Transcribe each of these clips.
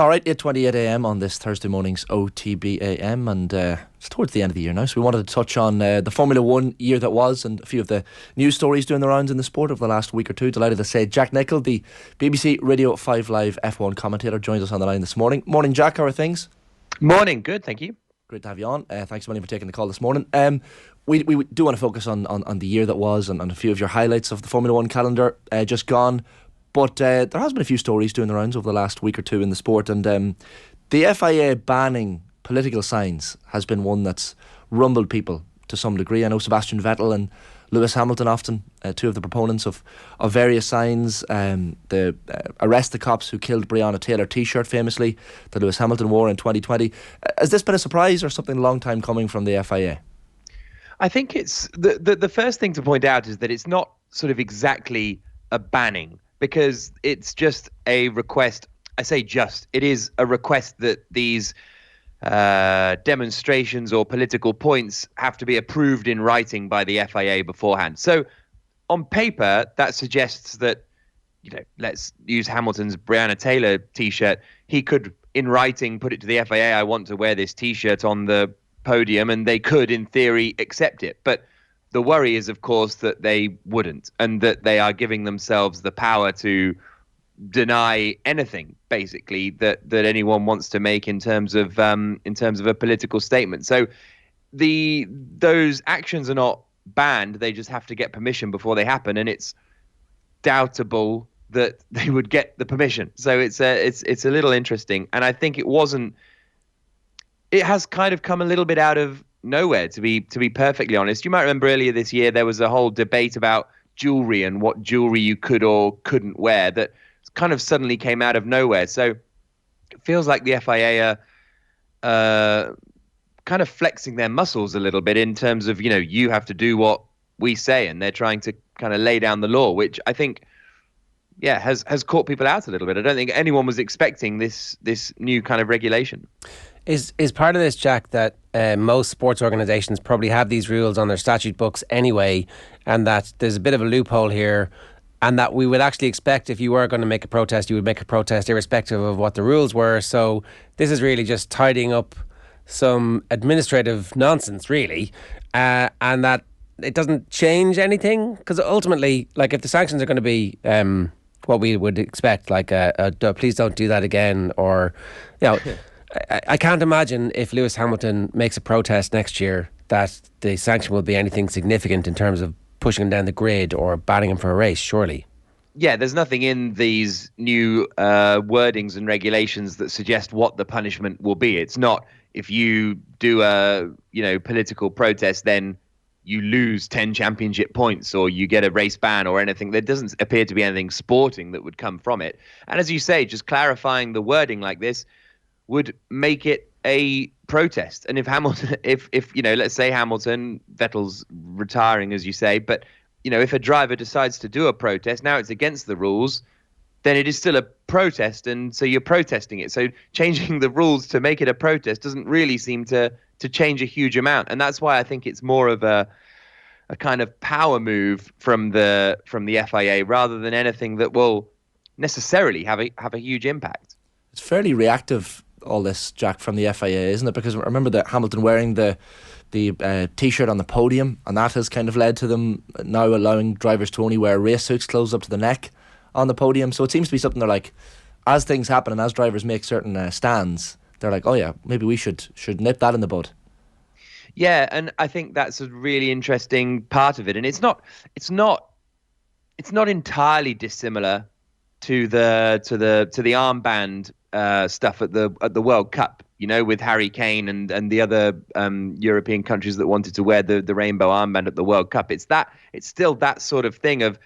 All right, 8:28 a.m. on this Thursday morning's OTB AM, and it's towards the end of the year now, so we wanted to touch on the Formula 1 year that was and a few of the news stories doing the rounds in the sport over the last week or two. Delighted to say Jack Nicholls, the BBC Radio 5 Live F1 commentator, joins us on the line this morning. Morning, Jack, how are things? Morning, good, thank you. Great to have you on. Thanks so much for taking the call this morning. We do want to focus on the year that was and a few of your highlights of the Formula 1 calendar just gone. But there has been a few stories doing the rounds over the last week or two in the sport, and the FIA banning political signs has been one that's rumbled people to some degree. I know Sebastian Vettel and Lewis Hamilton often, two of the proponents of various signs. The Arrest the Cops Who Killed Breonna Taylor t-shirt famously that Lewis Hamilton wore in 2020. Has this been a surprise or something a long time coming from the FIA? I think it's the first thing to point out is that it's not sort of exactly a banning, because it's just a request. I say just, it is a request that these demonstrations or political points have to be approved in writing by the FIA beforehand. So on paper, that suggests that, let's use Hamilton's Breonna Taylor t-shirt. He could, in writing, put it to the FIA, I want to wear this t-shirt on the podium, and they could, in theory, accept it. But the worry is, of course, that they wouldn't, and that they are giving themselves the power to deny anything, basically, that anyone wants to make in terms of a political statement. So those actions are not banned; they just have to get permission before they happen, and it's doubtable that they would get the permission. So it's a little interesting, and I think it has kind of come a little bit out of nowhere, to be perfectly honest. You might remember earlier this year there was a whole debate about jewelry and what jewelry you could or couldn't wear that kind of suddenly came out of nowhere. So it feels like the FIA are kind of flexing their muscles a little bit in terms of, you have to do what we say, and they're trying to kind of lay down the law, which I think has caught people out a little bit. I don't think anyone was expecting this new kind of regulation. Is part of this, Jack, that most sports organisations probably have these rules on their statute books anyway, and that there's a bit of a loophole here, and that we would actually expect if you were going to make a protest, you would make a protest irrespective of what the rules were. So this is really just tidying up some administrative nonsense, really, and that it doesn't change anything, because ultimately, like, if the sanctions are going to be what we would expect, like please don't do that again, or I can't imagine if Lewis Hamilton makes a protest next year that the sanction will be anything significant in terms of pushing him down the grid or banning him for a race, surely. Yeah, there's nothing in these new wordings and regulations that suggest what the punishment will be. It's not, if you do a political protest, then you lose 10 championship points or you get a race ban or anything. There doesn't appear to be anything sporting that would come from it. And as you say, just clarifying the wording like this would make it a protest. And if Hamilton, if let's say Hamilton, Vettel's retiring, as you say, but if a driver decides to do a protest, now it's against the rules, then it is still a protest, and so you're protesting it. So changing the rules to make it a protest doesn't really seem to change a huge amount, and that's why I think it's more of a kind of power move from the FIA rather than anything that will necessarily have a huge impact. It's fairly reactive, all this, Jack, from the FIA, isn't it? Because I remember that Hamilton wearing the t-shirt on the podium, and that has kind of led to them now allowing drivers to only wear race suits closed up to the neck on the podium. So it seems to be something they're like, as things happen and as drivers make certain stands, they're like, oh yeah, maybe we should nip that in the bud. Yeah, and I think that's a really interesting part of it, and it's not entirely dissimilar to the armband stuff at the World Cup, with Harry Kane and the other European countries that wanted to wear the rainbow armband at the World Cup. It's still that sort of thing of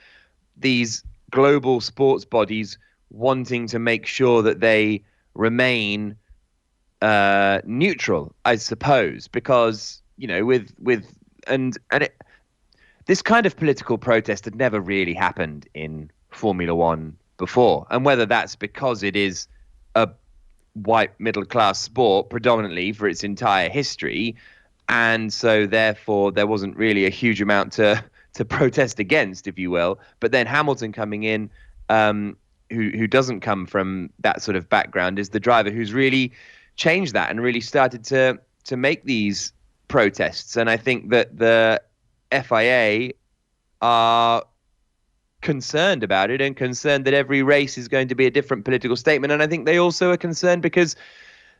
these global sports bodies wanting to make sure that they remain neutral, I suppose, because this kind of political protest had never really happened in Formula One before, and whether that's because it is a white middle class sport predominantly for its entire history, and so therefore there wasn't really a huge amount to protest against, if you will. But then Hamilton coming in, who doesn't come from that sort of background is the driver who's really changed that and really started to make these protests. And I think that the FIA are concerned about it and concerned that every race is going to be a different political statement. And I think they also are concerned because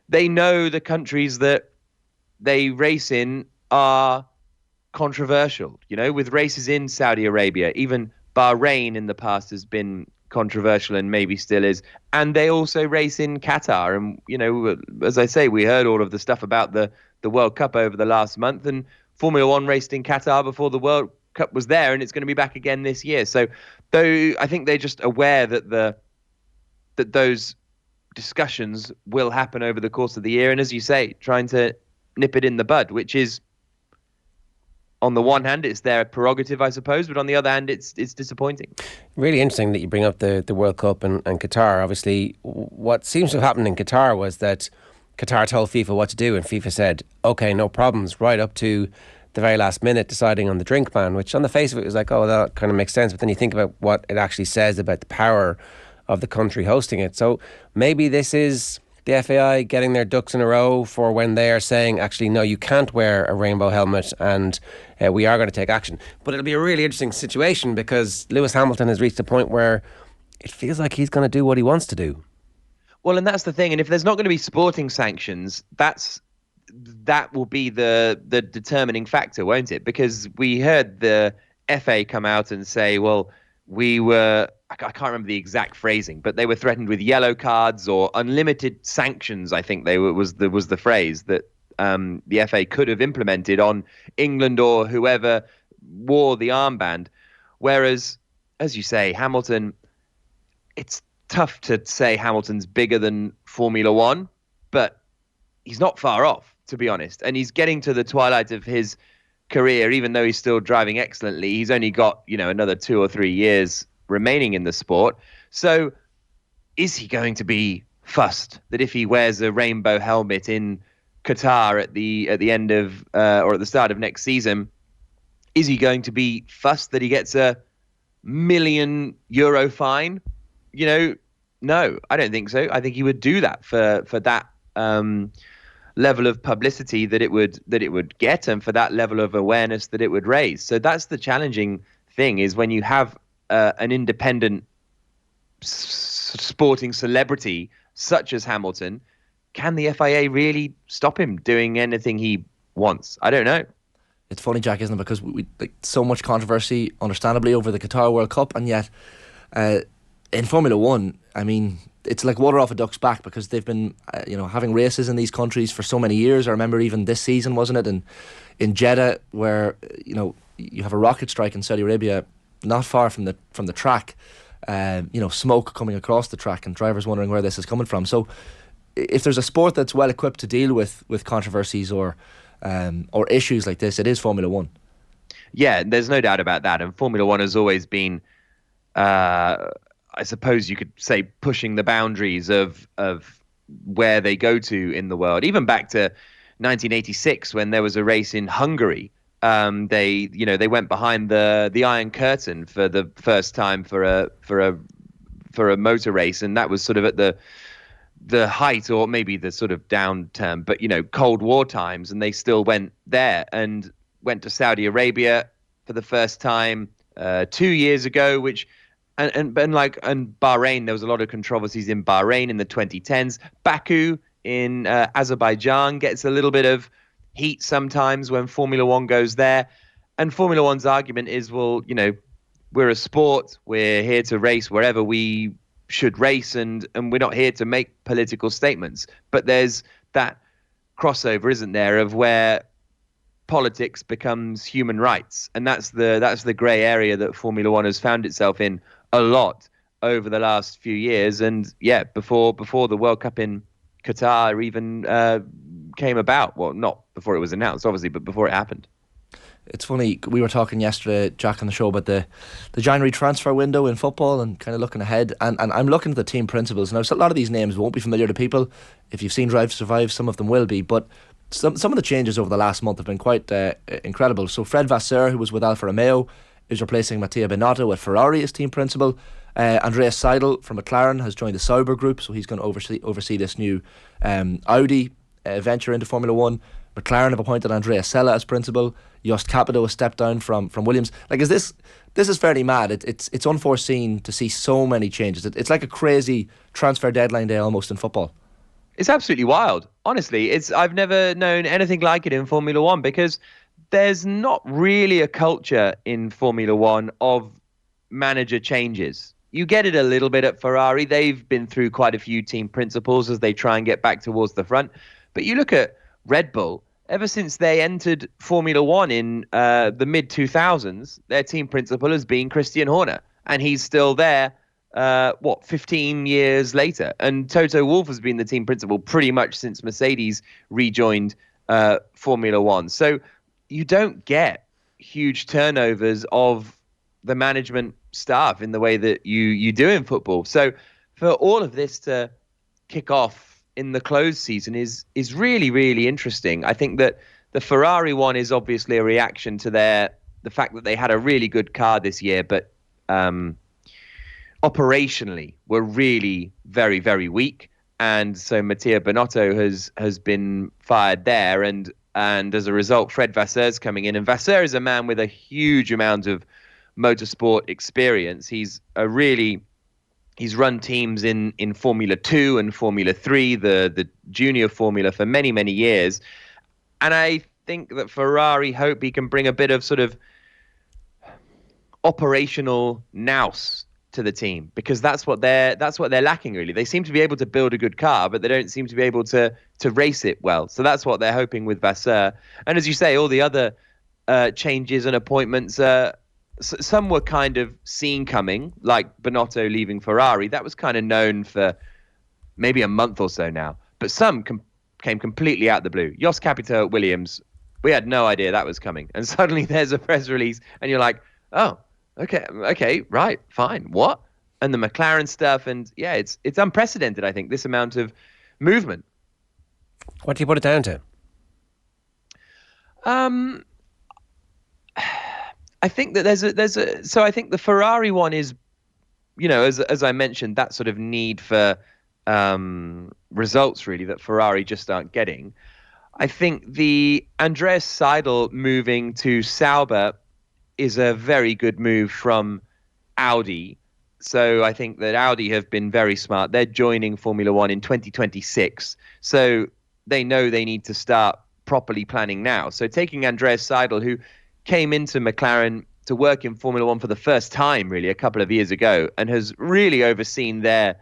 they know the countries that they race in are controversial, with races in Saudi Arabia. Even Bahrain in the past has been controversial and maybe still is. And they also race in Qatar. And, as I say, we heard all of the stuff about the World Cup over the last month, and Formula One raced in Qatar before the World Cup was there, and it's going to be back again this year. So though I think they're just aware that those discussions will happen over the course of the year. And as you say, trying to nip it in the bud, which is, on the one hand, it's their prerogative, I suppose, but on the other hand, it's disappointing. Really interesting that you bring up the World Cup and Qatar. Obviously, what seems to have happened in Qatar was that Qatar told FIFA what to do, and FIFA said, okay, no problems, right up to the very last minute deciding on the drink ban, which on the face of it was like, oh, that kind of makes sense. But then you think about what it actually says about the power of the country hosting it. So maybe this is the FAI getting their ducks in a row for when they are saying, actually, no, you can't wear a rainbow helmet, and we are going to take action. But it'll be a really interesting situation because Lewis Hamilton has reached a point where it feels like he's going to do what he wants to do. Well, and that's the thing. And if there's not going to be sporting sanctions, that will be the determining factor, won't it? Because we heard the FA come out and say, well, I can't remember the exact phrasing, but they were threatened with yellow cards or unlimited sanctions. I think was the phrase that the FA could have implemented on England or whoever wore the armband. Whereas, as you say, Hamilton, it's tough to say Hamilton's bigger than Formula One, but he's not far off, to be honest. And he's getting to the twilight of his career, even though he's still driving excellently. He's only got, another 2 or 3 years remaining in the sport. So is he going to be fussed that if he wears a rainbow helmet in Qatar at the end of or at the start of next season, is he going to be fussed that he gets a €1 million fine? No, I don't think so. I think he would do that for that level of publicity that it would get, and for that level of awareness that it would raise. So that's the challenging thing, is when you have an independent sporting celebrity such as Hamilton, can the FIA really stop him doing anything he wants? I don't know. It's funny, Jack, isn't it? Because we so much controversy, understandably, over the Qatar World Cup, and yet in Formula One, I mean, it's like water off a duck's back, because they've been having races in these countries for so many years. I remember even this season, wasn't it, in Jeddah, where you have a rocket strike in Saudi Arabia, not far from the track. Smoke coming across the track, and drivers wondering where this is coming from. So, if there's a sport that's well equipped to deal with controversies or issues like this, it is Formula One. Yeah, there's no doubt about that. And Formula One has always been, I suppose you could say, pushing the boundaries of where they go to in the world. Even back to 1986, when there was a race in Hungary. They went behind the Iron Curtain for the first time for a motor race, and that was sort of at the height, or maybe the sort of downturn, but Cold War times, and they still went there and went to Saudi Arabia for the first time 2 years ago, which and Bahrain, there was a lot of controversies in Bahrain in the 2010s. Baku in Azerbaijan gets a little bit of heat sometimes when Formula One goes there. And Formula One's argument is, well, we're a sport. We're here to race wherever we should race, and we're not here to make political statements. But there's that crossover, isn't there, of where politics becomes human rights. And that's the grey area that Formula One has found itself in a lot over the last few years. And yeah, before the World Cup in Qatar even came about. Well, not before it was announced, obviously, but before it happened. It's funny, we were talking yesterday, Jack, on the show about the January transfer window in football and kind of looking ahead, and I'm looking at the team principals. Now, a lot of these names won't be familiar to people. If you've seen Drive to Survive, some of them will be, but some of the changes over the last month have been quite incredible. So Fred Vasseur, who was with Alfa Romeo, is replacing Mattia Binotto at Ferrari as team principal, Andreas Seidel from McLaren has joined the Sauber group, so he's going to oversee this new Audi venture into Formula One. McLaren have appointed Andrea Sella as principal. Jost Capito has stepped down from Williams. Like, this is fairly mad. It's unforeseen to see so many changes. It's like a crazy transfer deadline day almost in football. It's absolutely wild. Honestly, I've never known anything like it in Formula One, because there's not really a culture in Formula One of manager changes. You get it a little bit at Ferrari. They've been through quite a few team principals as they try and get back towards the front. But you look at Red Bull, ever since they entered Formula One in the mid-2000s, their team principal has been Christian Horner. And he's still there, 15 years later. And Toto Wolff has been the team principal pretty much since Mercedes rejoined Formula One. So you don't get huge turnovers of the management staff in the way that you do in football. So for all of this to kick off in the closed season is really, really interesting. I think that the Ferrari one is obviously a reaction to the fact that they had a really good car this year, but operationally were really very, very weak. And so Mattia Binotto has been fired there, and as a result, Fred Vasseur's coming in. And Vasseur is a man with a huge amount of motorsport experience. He's run teams in Formula 2 and Formula 3, the junior formula, for many, many years. And I think that Ferrari hope he can bring a bit of sort of operational nous to the team, because that's what they're lacking, really. They seem to be able to build a good car, but they don't seem to be able to race it well. So that's what they're hoping with Vasseur. And as you say, all the other changes and appointments, some were kind of seen coming, like Binotto leaving Ferrari. That was kind of known for maybe a month or so now. But some came completely out of the blue. Jost Capito at Williams, we had no idea that was coming. And suddenly there's a press release and you're like, oh, okay, right, fine. What? And the McLaren stuff. And yeah, it's unprecedented, I think, this amount of movement. What do you put it down to? I think that so I think the Ferrari one is, as I mentioned, that sort of need for results, really, that Ferrari just aren't getting. I think the Andreas Seidel moving to Sauber is a very good move from Audi. So I think that Audi have been very smart. They're joining Formula One in 2026. So they know they need to start properly planning now. So taking Andreas Seidel, who came into McLaren to work in Formula One for the first time, really, a couple of years ago, and has really overseen their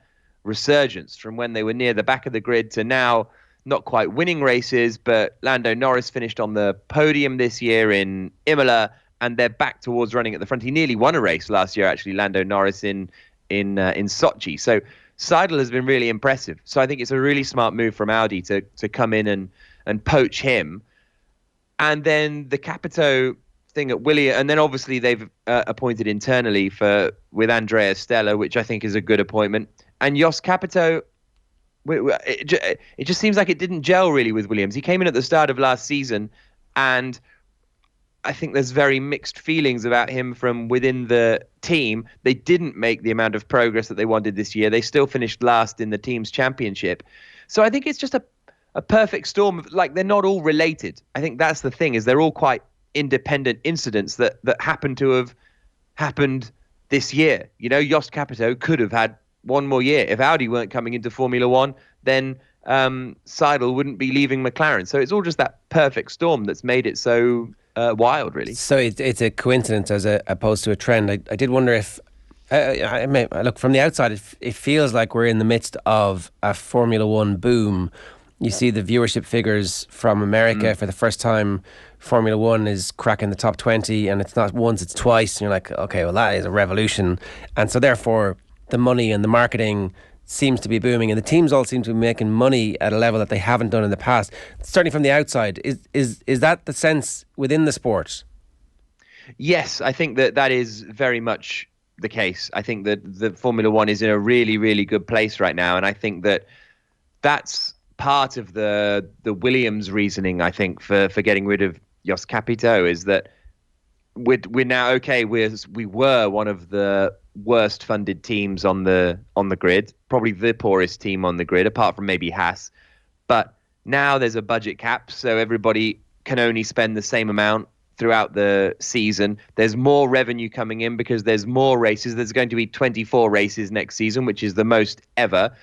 resurgence from when they were near the back of the grid to now not quite winning races, but Lando Norris finished on the podium this year in Imola, and they're back towards running at the front. He nearly won a race last year, actually, Lando Norris in Sochi. So Seidel has been really impressive. So I think it's a really smart move from Audi to come in and poach him. And then the Capito thing at Williams, and then obviously they've appointed internally with Andrea Stella, which I think is a good appointment. And Jost Capito, it just seems like it didn't gel really with Williams. He came in at the start of last season, and I think there's very mixed feelings about him from within the team. They didn't make the amount of progress that they wanted this year. They still finished last in the team's championship. So I think it's just a perfect storm. Like, they're not all related. I think that's the thing, is they're all quite independent incidents that happen to have happened this year. Jost Capito could have had one more year. If Audi weren't coming into Formula One, then Seidel wouldn't be leaving McLaren. So it's all just that perfect storm that's made it so wild, really. So it's a coincidence as opposed to a trend. I did wonder if, look, from the outside, it feels like we're in the midst of a Formula One boom. You see the viewership figures from America for the first time. Formula One is cracking the top 20, and it's not once, it's twice. And you're like, okay, well, that is a revolution. And so therefore, the money and the marketing seems to be booming, and the teams all seem to be making money at a level that they haven't done in the past. Certainly from the outside, is that the sense within the sport? Yes, I think that is very much the case. I think that the Formula One is in a really, really good place right now, and I think that that's part of the Williams reasoning, I think, for getting rid of Jost Capito, is that we're now, okay, we were one of the worst funded teams on the grid, probably the poorest team on the grid, apart from maybe Haas. But now there's a budget cap, so everybody can only spend the same amount throughout the season. There's more revenue coming in because there's more races. There's going to be 24 races next season, which is the most ever.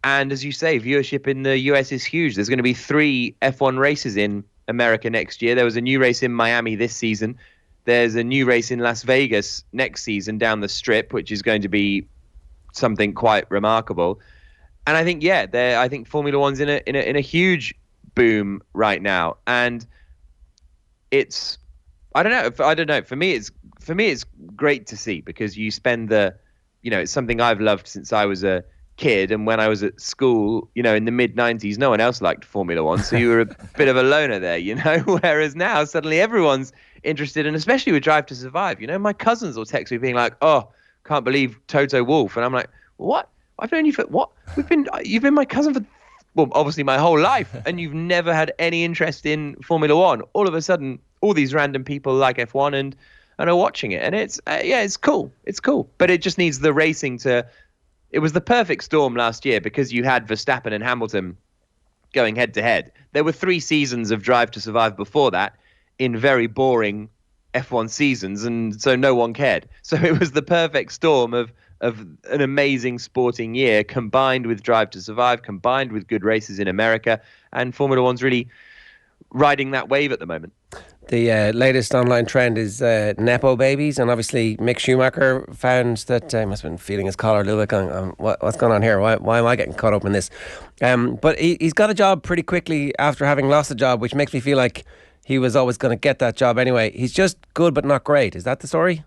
And as you say, viewership in the US is huge. There's going to be 3 F1 races in America next year. There was a new race in Miami this season. There's a new race in Las Vegas next season down the strip, which is going to be something quite remarkable. And I think, I think Formula One's in a huge boom right now. And it's, I don't know. For me, it's great to see, because you spend it's something I've loved since I was a kid. And when I was at school, in the mid-90s, no one else liked Formula One. So you were a bit of a loner there, whereas now suddenly everyone's interested, and especially with Drive to Survive. My cousins will text me being like, "Oh, can't believe Toto Wolff." And I'm like, "What? I've known you for what? You've been my cousin for, well, obviously my whole life, and you've never had any interest in Formula One. All of a sudden, all these random people like F1 and are watching it, and it's cool. It's cool, but it just needs the racing to. It was the perfect storm last year because you had Verstappen and Hamilton going head to head. There were 3 seasons of Drive to Survive before that in very boring F1 seasons, and so no one cared. So it was the perfect storm of an amazing sporting year combined with Drive to Survive, combined with good races in America, and Formula One's really riding that wave at the moment. The latest online trend is Nepo babies, and obviously Mick Schumacher found that he must have been feeling his collar a little bit, going, what's going on here? Why am I getting caught up in this? But he's got a job pretty quickly after having lost a job, which makes me feel like he was always going to get that job anyway. He's just good but not great. Is that the story?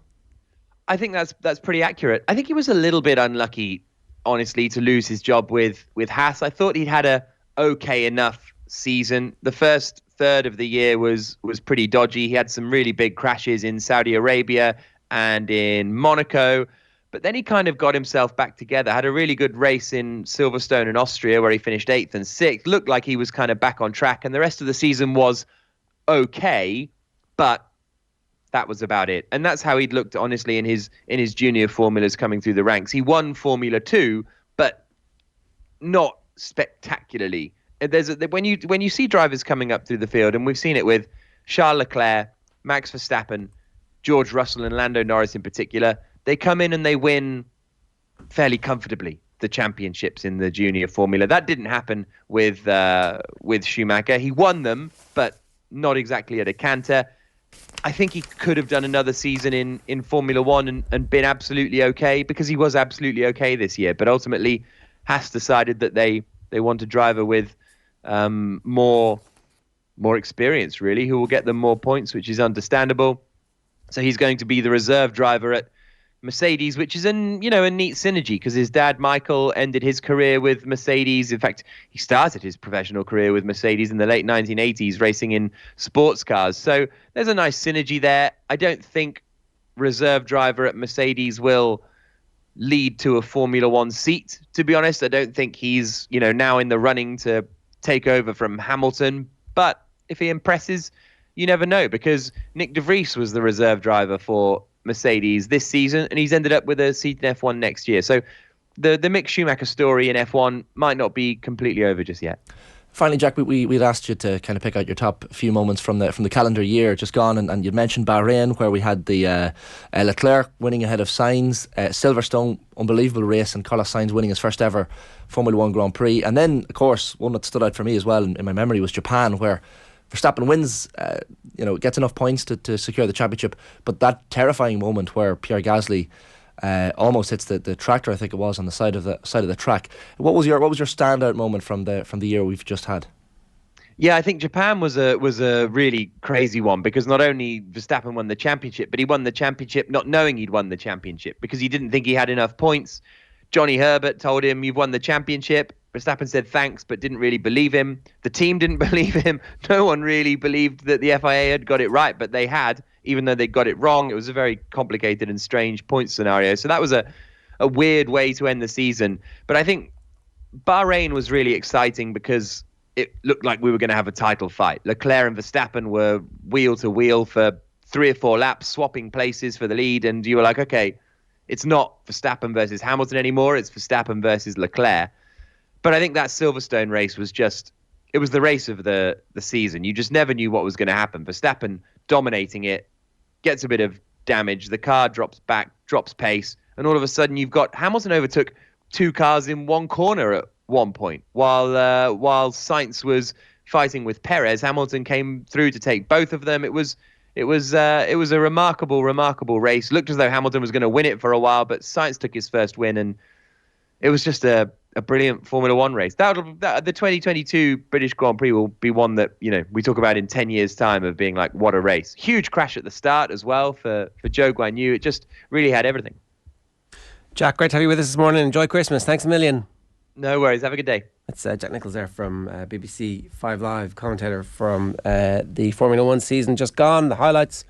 I think that's pretty accurate. I think he was a little bit unlucky, honestly, to lose his job with Haas. I thought he'd had a okay enough season. The first third of the year was pretty dodgy. He had some really big crashes in Saudi Arabia and in Monaco, but then he kind of got himself back together. Had a really good race in Silverstone in Austria where he finished 8th and 6th. Looked like he was kind of back on track, and the rest of the season was okay, but that was about it. And that's how he'd looked, honestly, in his junior formulas coming through the ranks. He won Formula 2, but not spectacularly. When you see drivers coming up through the field, and we've seen it with Charles Leclerc, Max Verstappen, George Russell, and Lando Norris in particular, they come in and they win fairly comfortably the championships in the junior formula. That didn't happen with Schumacher. He won them, but not exactly at a canter. I think he could have done another season in Formula One and been absolutely okay, because he was absolutely okay this year. But ultimately, Haas decided that they want a driver with more experience, really, who will get them more points, which is understandable. So he's going to be the reserve driver at Mercedes, which is a neat synergy, because his dad Michael ended his career with Mercedes. In fact, he started his professional career with Mercedes in the late 1980s, racing in sports cars. So there's a nice synergy there. I don't think reserve driver at Mercedes will lead to a Formula One seat, to be honest. I don't think he's now in the running to take over from Hamilton, but if he impresses, you never know, because Nick de Vries was the reserve driver for Mercedes this season, and he's ended up with a seat in F1 next year. So the Mick Schumacher story in F1 might not be completely over just yet. Finally, Jack, we'd asked you to kind of pick out your top few moments from the calendar year just gone, and you'd mentioned Bahrain, where we had the Leclerc winning ahead of Sainz, Silverstone, unbelievable race, and Carlos Sainz winning his first ever Formula One Grand Prix. And then, of course, one that stood out for me as well in my memory was Japan, where Verstappen wins, gets enough points to secure the championship, but that terrifying moment where Pierre Gasly almost hits the tractor, I think it was, on the side of the track. What was your standout moment from the year we've just had? Yeah, I think Japan was a really crazy one, because not only Verstappen won the championship, but he won the championship not knowing he'd won the championship, because he didn't think he had enough points. Johnny Herbert told him, "You've won the championship." Verstappen said thanks, but didn't really believe him. The team didn't believe him. No one really believed that the FIA had got it right, but they had, even though they got it wrong. It was a very complicated and strange point scenario. So that was a weird way to end the season. But I think Bahrain was really exciting because it looked like we were going to have a title fight. Leclerc and Verstappen were wheel to wheel for 3 or 4 laps, swapping places for the lead. And you were like, okay, It's not Verstappen versus Hamilton anymore. It's Verstappen versus Leclerc. But I think that Silverstone race was it was the race of the season. You just never knew what was going to happen. Verstappen dominating it, gets a bit of damage. The car drops back, drops pace. And all of a sudden you've got Hamilton overtook 2 cars in one corner at one point. While Sainz was fighting with Perez, Hamilton came through to take both of them. It was a remarkable race. Looked as though Hamilton was going to win it for a while, but Sainz took his first win, and it was just a brilliant Formula One race. The 2022 British Grand Prix will be one that we talk about in 10 years' time of being like, what a race! Huge crash at the start as well for Zhou Guanyu. It just really had everything. Jack, great to have you with us this morning. Enjoy Christmas. Thanks a million. No worries. Have a good day. It's Jack Nicholls there from BBC 5 Live, commentator from the Formula One season just gone. The highlights